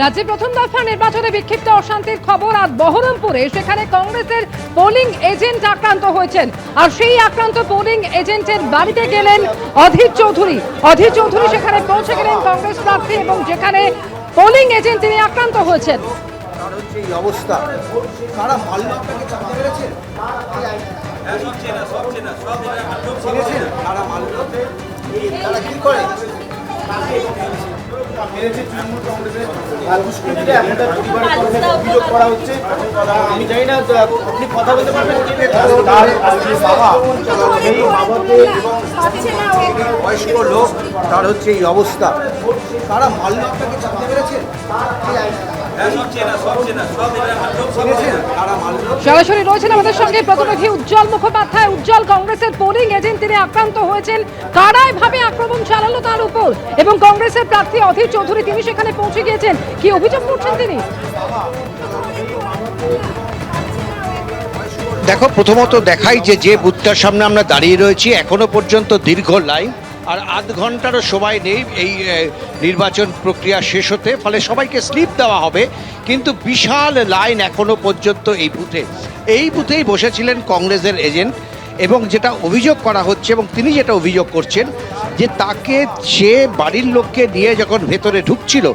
রাজ্যে প্রথম দফা নির্বাচনে বিক্ষিপ্ত অশান্তির খবর আজ বহরমপুরে, সেখানে কংগ্রেসের পোলিং এজেন্ট আক্রান্ত হয়েছেন। আর সেই আক্রান্ত পোলিং এজেন্টের বাড়িতে গেলেন অধীর চৌধুরী। অধীর চৌধুরী সেখানে পৌঁছে গেলেন কংগ্রেস প্রার্থী, এবং যেখানে পোলিং এজেন্ট তিনি আক্রান্ত হয়েছেন। এই অবস্থা তারা মারল আপনাকে চাপা মেরেছে, তারা মারল, তারা কি করে মেরেছে তৃণমূল কংগ্রেসের দুষ্কৃতীরা এখন তার পরিবারের তরফে অভিযোগ করা হচ্ছে। আমি জানি না আপনি কথা বলতে পারবেন, তার বাবা এই বাবাকে এবং বয়স্ক লোক, তার হচ্ছে এই অবস্থা, তারা মারল আপনাকে চাপা মেরেছে। সরাসরি রয়েছেন আমাদের সঙ্গে প্রতিনিধি উজ্জ্বল মুখোপাধ্যায়। উজ্জ্বল, কংগ্রেসের পোলিং এজেন্ট তিনি আক্রান্ত হয়েছেন, কারা এভাবে আক্রমণ চালালো তার উপর, এবং কংগ্রেসের প্রার্থী অধীর চৌধুরী তিনি সেখানে পৌঁছে গিয়েছেন, কি অভিযোগ করছেন তিনি? দেখো, প্রথমত দেখাই যে বুথটার সামনে আমরা দাঁড়িয়ে রয়েছি, এখনো পর্যন্ত দীর্ঘ লাইন, আর আধ ঘন্টারও সময় নেই এই নির্বাচন প্রক্রিয়া শেষ হতে, ফলে সবাইকে স্লিপ দেওয়া হবে, কিন্তু বিশাল লাইন এখনো পর্যন্ত এই বুথেই বসেছিলেন কংগ্রেসের এজেন্ট। এবং যেটা অভিযোগ করা হচ্ছে, এবং তিনি যেটা অভিযোগ করছেন, যে তাকে সে বাড়ির লোককে নিয়ে যখন ভেতরে ঢুকছিল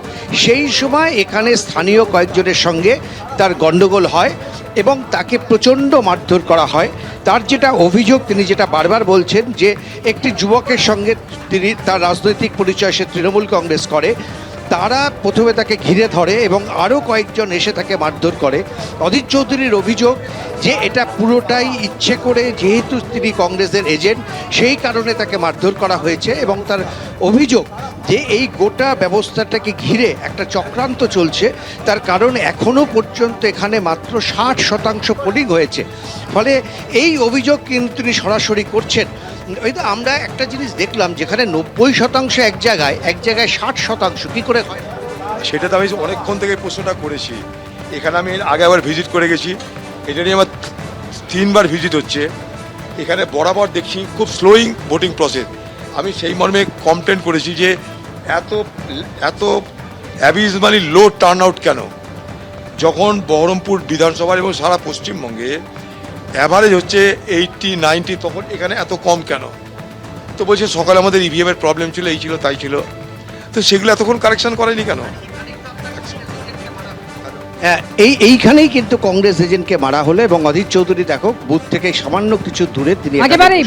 সেই সময় এখানে স্থানীয় কয়েকজনের সঙ্গে তার গণ্ডগোল হয় এবং তাকে প্রচণ্ড মারধর করা হয়। তার যেটা অভিযোগ, তিনি যেটা বারবার বলছেন, যে একটি যুবকের সঙ্গে তিনি তার রাজনৈতিক পরিচয়, সে তৃণমূল কংগ্রেস করে, তারা প্রথমে তাকে ঘিরে ধরে এবং আরও কয়েকজন এসে তাকে মারধর করে। অধীর চৌধুরীর অভিযোগ যে এটা পুরোটাই ইচ্ছে করে, যেহেতু তিনি কংগ্রেসের এজেন্ট সেই কারণে তাকে মারধর করা হয়েছে, এবং তার অভিযোগ যে এই গোটা ব্যবস্থাটাকে ঘিরে একটা চক্রান্ত চলছে, তার কারণ এখনও পর্যন্ত এখানে মাত্র 60% পোলিং হয়েছে। ফলে এই অভিযোগ কিন্তু তিনি সরাসরি করছেন। ওই তো আমরা একটা জিনিস দেখলাম, যেখানে 90% এক জায়গায় 60%, কী করে হয়? সেটা তো আমি অনেকক্ষণ থেকে প্রশ্নটা করেছি। এখানে আমি আগে আবার ভিজিট করে গেছি, এটা নিয়ে আমার 3বার ভিজিট হচ্ছে। এখানে বরাবর দেখছি খুব স্লোয়িং ভোটিং প্রসেস। আমি সেই মর্মে কমপ্লেন করেছি যে এত অ্যাবিজমালি লো টার্ন আউট কেন, যখন বহরমপুর বিধানসভার এবং সারা পশ্চিমবঙ্গে অ্যাভারেজ হচ্ছে 80-90, তখন এখানে এত কম কেন? তো বলছে সকালে আমাদের ইভিএমের প্রবলেম ছিল, এই ছিল তাই ছিল, তো সেগুলো এতক্ষণ কারেকশন করেনি কেন? এইখানেই কিন্তু কংগ্রেস এজেন্টকে মারা হলো, এবং অধীর চৌধুরী দেখো বুথ থেকে সামান্য কিছু দূরে তিনি একেবারেই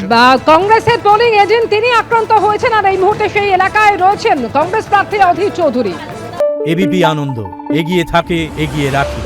কংগ্রেসের পোলিং এজেন্ট তিনি আক্রান্ত হয়েছেন, আর এই মুহূর্তে সেই এলাকায় রয়েছেন কংগ্রেস প্রার্থী অধীর চৌধুরী। এবিপি আনন্দ, এগিয়ে থাকে, এগিয়ে রাখে।